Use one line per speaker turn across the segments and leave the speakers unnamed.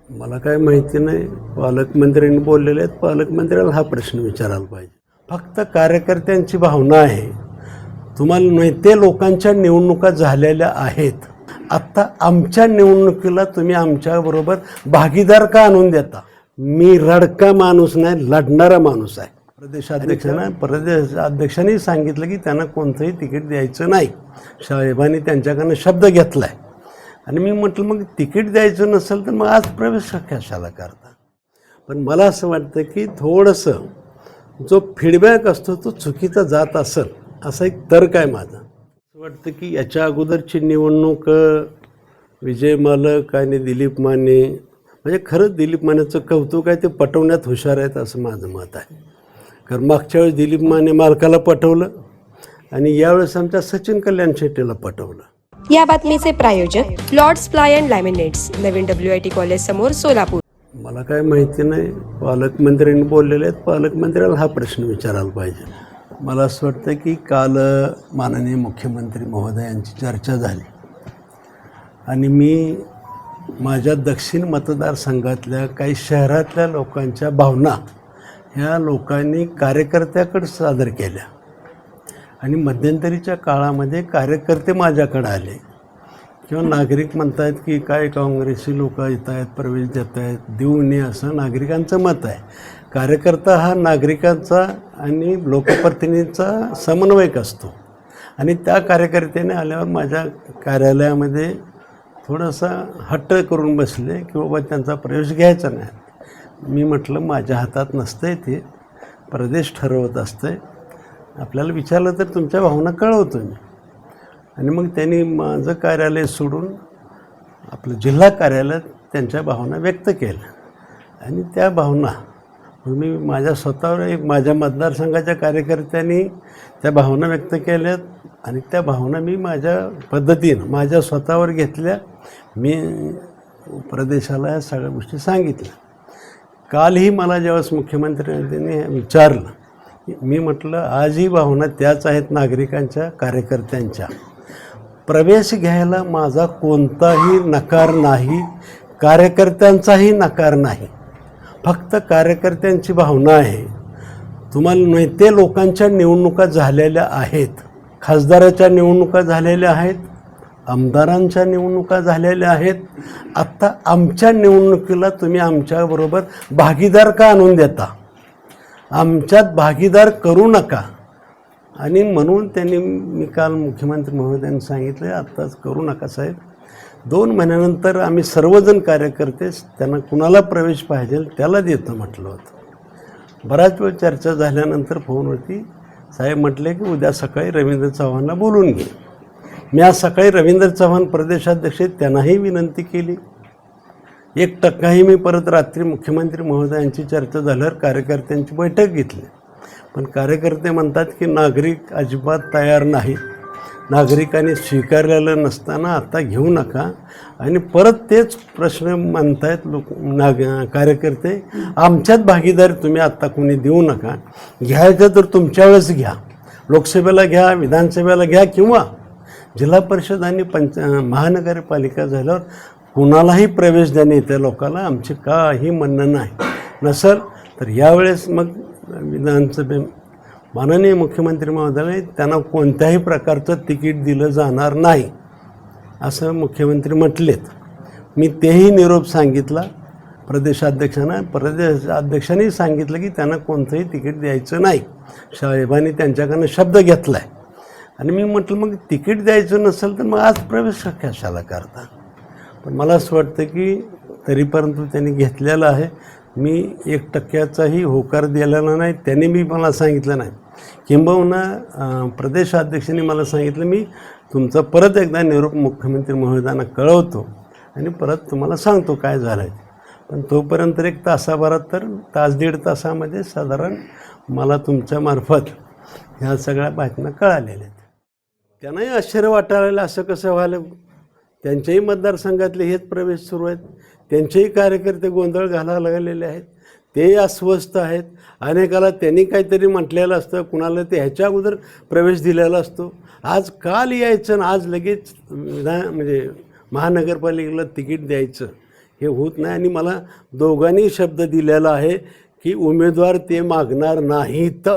मला काय माहिती नाही. पालकमंत्र्यांनी बोललेले आहेत. पालकमंत्र्याला हा प्रश्न विचारायला पाहिजे. फक्त कार्यकर्त्यांची भावना आहे. तुम्हाला नेते लोकांच्या निवडणुका झालेल्या आहेत. आत्ता आमच्या निवडणुकीला तुम्ही आमच्याबरोबर भागीदार का आणून देता? मी रडका माणूस नाही, लढणारा माणूस आहे. प्रदेशाध्यक्षांनी सांगितलं की त्यांना कोणतंही तिकीट द्यायचं नाही. साहेबांनी त्यांच्याकडनं शब्द घेतला आहे. आणि मी म्हटलं मग तिकीट द्यायचं नसेल तर मग आज प्रवेश कशाला करता? पण मला असं वाटतं की थोडंसं जो फीडबॅक असतो तो चुकीचा जात असेल असा एक तर्क आहे माझा. असं वाटतं की याच्या अगोदरची निवडणूक विजय मालक आणि दिलीप माने, म्हणजे खरंच दिलीप मानेचं कौतुक आहे, ते पटवण्यात हुशार आहेत असं माझं मत आहे. कारण मागच्या वेळेस दिलीप माने मालकाला पटवलं आणि यावेळेस आमच्या सचिन कल्याण शेट्टीला पटवलं.
या बातमीचे प्रायोजक लॉर्ड्स फ्लाय अँड लॅमिनेट्स, नवीन WIT कॉलेज समोर, सोलापूर.
मला काय माहिती नाही. पालकमंत्र्यांनी बोललेले आहेत. पालकमंत्र्याला हा प्रश्न विचारायला पाहिजे. मला असं वाटतं की काल माननीय मुख्यमंत्री महोदयांची चर्चा झाली आणि मी माझ्या दक्षिण मतदारसंघातल्या काही शहरातल्या लोकांच्या भावना ह्या लोकांनी कार्यकर्त्याकडे सादर केल्या. आणि मध्यंतरीच्या काळामध्ये कार्यकर्ते माझ्याकडे आले किंवा नागरिक म्हणत आहेत की काय काँग्रेसी लोक येत आहेत, प्रवेश देत आहेत, देऊ नये असं नागरिकांचं मत आहे. कार्यकर्ता हा नागरिकांचा आणि लोकप्रतिनिधींचा समन्वयक असतो. आणि त्या कार्यकर्त्याने आल्यावर माझ्या कार्यालयामध्ये थोडासा हट्ट करून बसले की बाबा त्यांचा प्रवेश घ्यायचा नाही. मी म्हटलं माझ्या हातात नसतंय, ते प्रदेश ठरवत असतंय. आपल्याला विचारलं तर तुमच्या भावना कळवतो मी. आणि मग त्यांनी माझं कार्यालय सोडून आपलं जिल्हा कार्यालयात त्यांच्या भावना व्यक्त केल्या. आणि त्या भावना मी माझ्या स्वतःवर माझ्या मतदारसंघाच्या कार्यकर्त्यांनी त्या भावना व्यक्त केल्यात आणि त्या भावना मी माझ्या पद्धतीनं माझ्या स्वतःवर घेतल्या. मी प्रदेशाला या सगळ्या गोष्टी सांगितल्या. कालही मला ज्यावेळेस मुख्यमंत्र्यांनी विचारलं, मी म्हटलं आजही भावना त्याच आहेत नागरिकांच्या, कार्यकर्त्यांच्या. प्रवेश घ्यायला माझा कोणताही नकार नाही, कार्यकर्त्यांचाही नकार नाही. फक्त कार्यकर्त्यांची भावना आहे. तुम्हाला नेते लोकांच्या निवडणुका झालेल्या आहेत, खासदाराच्या निवडणुका झालेल्या आहेत, आमदारांच्या निवडणुका झालेल्या आहेत. आत्ता आमच्या निवडणुकीला तुम्ही आमच्याबरोबर भागीदार का आणून देता? आमच्यात भागीदार करू नका. आणि म्हणून त्यांनी मी काल मुख्यमंत्री महोदयांनी सांगितलं आत्ताच करू नका साहेब, 2 महिन्यानंतर आम्ही सर्वजण कार्यकर्ते त्यांना कुणाला प्रवेश पाहिजे त्याला देतो म्हटलं होतं. बराच वेळ चर्चा झाल्यानंतर फोनवरती साहेब म्हटले की उद्या सकाळी रवींद्र चव्हाणला बोलून घे. मी आज सकाळी रवींद्र चव्हाण प्रदेशाध्यक्ष त्यांनाही विनंती केली. 1% मी परत रात्री मुख्यमंत्री महोदयांची चर्चा झाल्यावर कार्यकर्त्यांची बैठक घेतली. पण कार्यकर्ते म्हणतात की नागरिक अजिबात तयार नाहीत, नागरिकांनी स्वीकारलेलं नसताना आता घेऊ नका. आणि परत तेच प्रश्न म्हणतायत कार्यकर्ते, आमच्यात भागीदारी तुम्ही आत्ता कोणी देऊ नका. घ्यायचं तर तुमच्या वेळेस घ्या, लोकसभेला घ्या, विधानसभेला घ्या, किंवा जिल्हा परिषद आणि महानगरपालिका झाल्यावर कुणालाही प्रवेश देणे येते लोकांना. आमचे काही म्हणणं नाही. नसेल तर यावेळेस मग विधानसभे माननीय मुख्यमंत्री महोदयाने त्यांना कोणत्याही प्रकारचं तिकीट दिलं जाणार नाही असं मुख्यमंत्री म्हटलेत. मी तेही निरोप सांगितला प्रदेशाध्यक्षांना. प्रदेशाध्यक्षांनी सांगितलं की त्यांना कोणतंही तिकीट द्यायचं नाही. साहेबांनी त्यांच्याकडनं शब्द घेतला आहे. आणि मी म्हटलं मग तिकीट द्यायचं नसेल तर मग आज प्रवेश कशाला करता? पण मला असं वाटतं की तरीपर्यंत त्यांनी घेतलेलं आहे. मी 1%चाही होकार दिलेला नाही. त्यांनी मी मला सांगितलं नाही. किंबहुना प्रदेशाध्यक्षांनी मला सांगितलं मी तुमचा परत एकदा निरोप मुख्यमंत्री महोदयांना कळवतो आणि परत तुम्हाला सांगतो काय झालं आहे. पण तोपर्यंत 1 तासाभरात तर तास-दीड तासामध्ये साधारण मला तुमच्यामार्फत ह्या सगळ्या बातम्या कळालेल्या आहेत. त्यांनाही आश्चर्य वाटायला असं कसं व्हायला? त्यांच्याही मतदारसंघातले हेच प्रवेश सुरू आहेत. त्यांचेही कार्यकर्ते गोंधळ घालायला लागलेले आहेत. तेही अस्वस्थ आहेत. अनेकाला त्यांनी काहीतरी म्हटलेलं असतं, कुणाला ते ह्याच्या अगोदर प्रवेश दिलेला असतो. आज काल यायचं आणि आज लगेच म्हणजे महानगरपालिकेला तिकीट द्यायचं, हे होत नाही. आणि मला दोघांनी शब्द दिलेला आहे की उमेदवार ते मागणार नाहीत.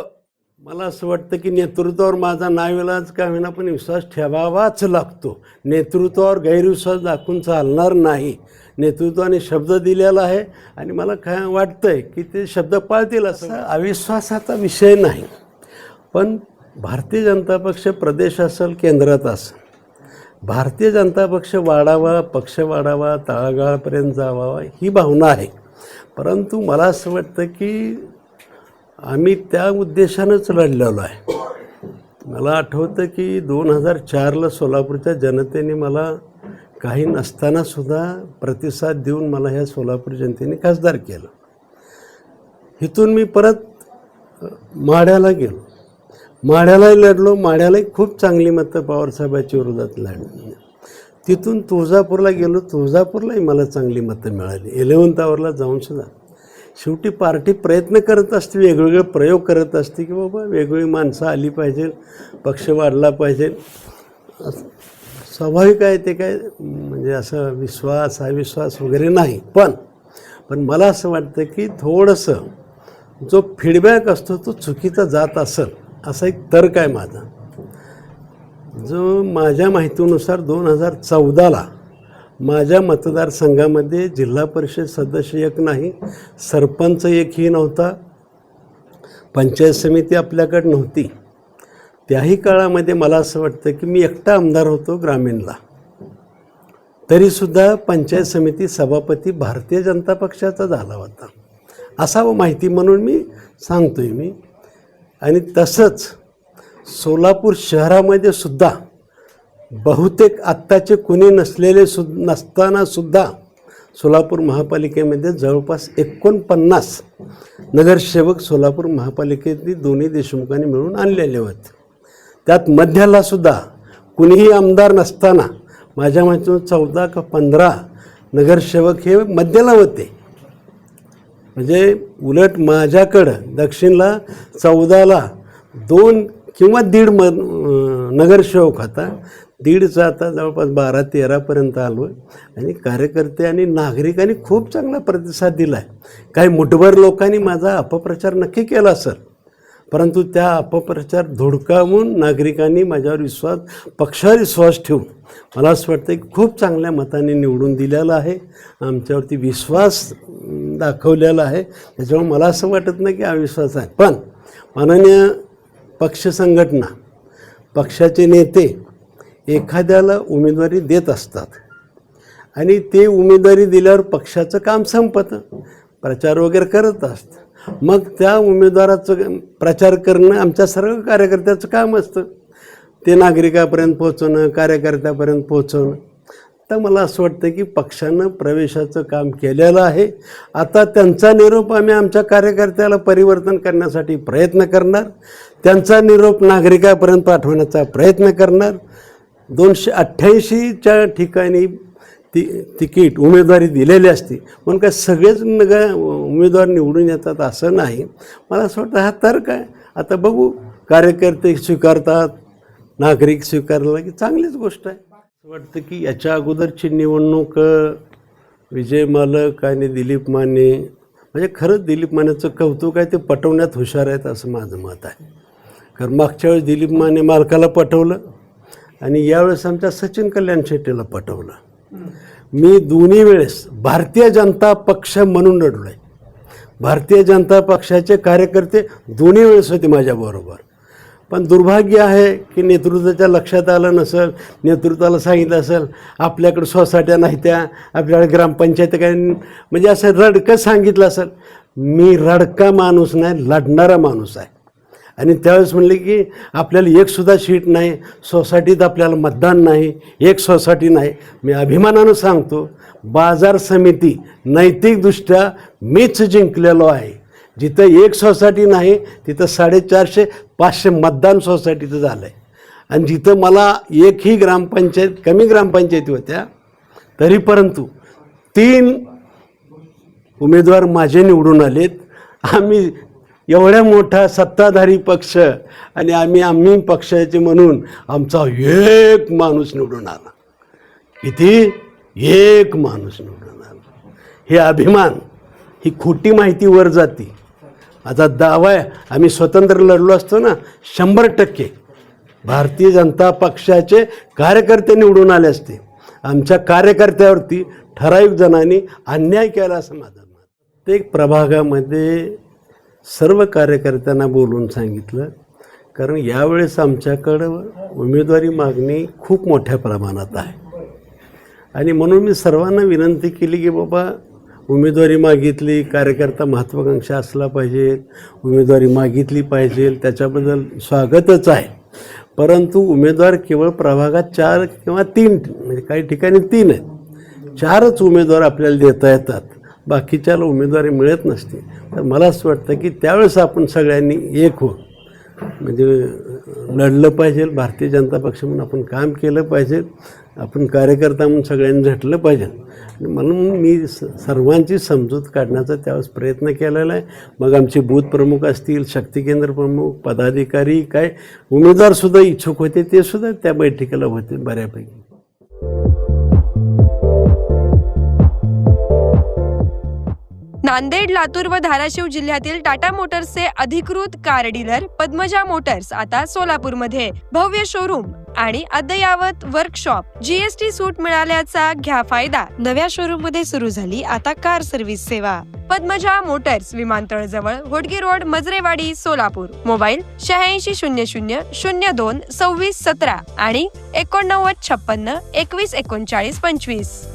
मला असं वाटतं की नेतृत्वावर माझा नाईलाज का होईना पण विश्वास ठेवावाच लागतो. नेतृत्वावर गैरविश्वास दाखवून चालणार नाही. नेतृत्वाने शब्द दिलेला आहे आणि मला काय वाटतंय की ते शब्द पाळतील. असं अविश्वासाचा विषय नाही, पण भारतीय जनता पक्ष प्रदेश असेल केंद्रात असेल, भारतीय जनता पक्ष वाढावा, पक्ष वाढावा, तळागाळापर्यंत जावा ही भावना आहे. परंतु मला असं वाटतं की आम्ही त्या उद्देशानंच लढलेलो आहे. मला आठवतं की 2004ला सोलापूरच्या जनतेने मला काही नसतानासुद्धा प्रतिसाद देऊन मला ह्या सोलापूर जनतेने खासदार केलं. इथून मी परत माढ्याला गेलो, माढ्यालाही लढलो. माढ्यालाही खूप चांगली मतं पवारसाहेबांच्या विरोधात लढली. तिथून तुळजापूरला गेलो, तुळजापूरलाही मला चांगली मतं मिळाली. 11th आवरला जाऊनसुद्धा शेवटी पार्टी प्रयत्न करत असते, वेगवेगळे प्रयोग करत असते की बाबा वेगवेगळी माणसं आली पाहिजे, पक्ष वाढला पाहिजे. स्वाभाविक आहे ते, काय म्हणजे असं विश्वास अविश्वास वगैरे नाही. पण मला असं वाटतं की थोडंसं जो फीडबॅक असतो तो चुकीचा जात असेल असा एक तर्क आहे माझा. जो माझ्या माहितीनुसार 2014ला माझ्या मतदारसंघामध्ये जिल्हा परिषद सदस्य एक नाही, सरपंच एकही नव्हता, पंचायत समिती आपल्याकडे नव्हती. त्याही काळामध्ये मला असं वाटतं की मी एकटा आमदार होतो ग्रामीणला, तरीसुद्धा पंचायत समिती सभापती भारतीय जनता पक्षाचा झाला होता. असावं माहिती म्हणून मी सांगतोय मी. आणि तसंच सोलापूर शहरामध्ये सुद्धा बहुतेक आत्ताचे कुणी नसतानासुद्धा सोलापूर महापालिकेमध्ये जवळपास 49 नगरसेवक सोलापूर महापालिकेतली दोन्ही देशमुखांनी मिळून आणलेले होते. त्यात मध्यालासुद्धा कुणीही आमदार नसताना माझ्या माहितीनं 14 का 15 नगरसेवक हे मध्याला होते. म्हणजे उलट माझ्याकडं दक्षिणला 14ला 2 किंवा 1.5 नगरसेवक होता. 1.5चा आता जवळपास 12-13पर्यंत आलो आहे. आणि कार्यकर्ते आणि नागरिकांनी खूप चांगला प्रतिसाद दिला आहे. काही मुठभर लोकांनी माझा अपप्रचार नक्की केला सर, परंतु त्या अपप्रचार धुडकावून नागरिकांनी माझ्यावर पक्षावर विश्वास ठेवून मला असं वाटतं की खूप चांगल्या मताने निवडून दिलेला आहे. आमच्यावरती विश्वास दाखवलेला आहे. त्याच्यामुळे मला असं वाटत नाही की अविश्वास आहे. पण माननीय पक्ष संघटना, पक्षाचे नेते एखाद्याला उमेदवारी देत असतात आणि ते उमेदवारी दिल्यावर पक्षाचं काम संपतं, प्रचार वगैरे करत असतं. मग त्या उमेदवाराचं प्रचार करणं आमच्या सर्व कार्यकर्त्याचं काम असतं. ते नागरिकापर्यंत पोहोचवणं, कार्यकर्त्यापर्यंत पोहोचवणं. तर मला असं वाटतं की पक्षानं प्रवेशाचं काम केलेलं आहे. आता त्यांचा निरोप आम्ही आमच्या कार्यकर्त्याला परिवर्तन करण्यासाठी प्रयत्न करणार. त्यांचा निरोप नागरिकापर्यंत पाठवण्याचा प्रयत्न करणार. 288च्या ठिकाणी तिकीट उमेदवारी दिलेली असते म्हणून काय सगळेच उमेदवार निवडून येतात असं नाही. मला असं वाटतं हा तर्क आहे. आता बघू, कार्यकर्ते स्वीकारतात, नागरिक स्वीकारला की चांगलीच गोष्ट आहे. असं वाटतं की याच्या अगोदरची निवडणूक विजय मालक आणि दिलीप माने, म्हणजे खरंच दिलीप मानेचं कौतुक आहे, ते पटवण्यात हुशार आहेत असं माझं मत आहे. कारण मागच्या वेळेस दिलीप माने मालकाला पटवलं आणि यावेळेस आमच्या सचिन कल्याण शेट्टीला पटवलं. मी दोन्ही वेळेस भारतीय जनता पक्ष म्हणून लढलो आहे. भारतीय जनता पक्षाचे कार्यकर्ते दोन्ही वेळेस होते माझ्याबरोबर. पण दुर्भाग्य आहे की नेतृत्वाच्या लक्षात आलं नसेल, नेतृत्वाला सांगितलं असेल आपल्याकडे सोसायट्या नाही त्या, आपल्याकडे ग्रामपंचायत काय, म्हणजे असं रडकं सांगितलं असेल. मी रडका माणूस नाही, लढणारा माणूस आहे. आणि त्यावेळेस म्हणले की आपल्याला एकसुद्धा सीट नाही, सोसायटीत आपल्याला मतदान नाही, एक सोसायटी नाही. मी अभिमानानं सांगतो, बाजार समिती नैतिकदृष्ट्या मीच जिंकलेलो आहे. जिथं एक सोसायटी नाही तिथं 450-500 मतदान सोसायटीचं झालं आहे. आणि जिथं मला एकही ग्रामपंचायत, कमी ग्रामपंचायती होत्या, तरी परंतु 3 उमेदवार माझे निवडून आलेत. आम्ही एवढ्या मोठा सत्ताधारी पक्ष आणि आम्ही पक्षाचे म्हणून आमचा एक माणूस निवडून आला. किती? एक माणूस निवडून आला. हे अभिमान, ही खोटी माहिती वर जाते. आता दावा आहे, आम्ही स्वतंत्र लढलो असतो ना, 100% भारतीय जनता पक्षाचे कार्यकर्ते निवडून आले असते. आमच्या कार्यकर्त्यावरती ठराविक जणांनी अन्याय केला असं माझं मत. प्रत्येक प्रभागामध्ये सर्व कार्यकर्त्यांना बोलून सांगितलं, कारण यावेळेस आमच्याकडं उमेदवारी मागणी खूप मोठ्या प्रमाणात आहे. आणि म्हणून मी सर्वांना विनंती केली की बाबा उमेदवारी मागितली, कार्यकर्ता महत्त्वाकांक्षा असला पाहिजे, उमेदवारी मागितली पाहिजे, त्याच्याबद्दल स्वागतच आहे. परंतु उमेदवार केवळ प्रभागात 4 किंवा 3, म्हणजे काही ठिकाणी 3 आहेत, 4च उमेदवार आपल्याला देता येतात, बाकीच्याला उमेदवारी मिळत नसते. तर मला असं वाटतं की त्यावेळेस आपण सगळ्यांनी एक हो, म्हणजे लढलं पाहिजे, भारतीय जनता पक्ष म्हणून आपण काम केलं पाहिजे, आपण कार्यकर्ता म्हणून सगळ्यांनी झटलं पाहिजे. आणि म्हणून मी सर्वांची समजूत काढण्याचा त्यावेळेस प्रयत्न केलेला आहे. मग आमचे बूथ प्रमुख असतील, शक्ती केंद्र प्रमुख, पदाधिकारी, काय उमेदवारसुद्धा इच्छुक होते, ते सुद्धा त्या बैठकीला होते बऱ्यापैकी.
नांदेड, लातूर व धाराशिव जिल्ह्यातील टाटा मोटर्सचे अधिकृत कार डीलर पद्मजा मोटर्स आता सोलापूरमध्ये. भव्य शोरूम आणि अद्ययावत वर्कशॉप, जीएसटी सूट मिळाल्याचा घ्या फायदा. नव्या शोरूम मध्ये सुरू झाली आता कार सर्व्हिस सेवा. पद्मजा मोटर्स, विमानतळ जवळ, होडगी रोड, मजरेवाडी, सोलापूर. मोबाईल 8600 02 26 17 आणि 89 56 21 39 25.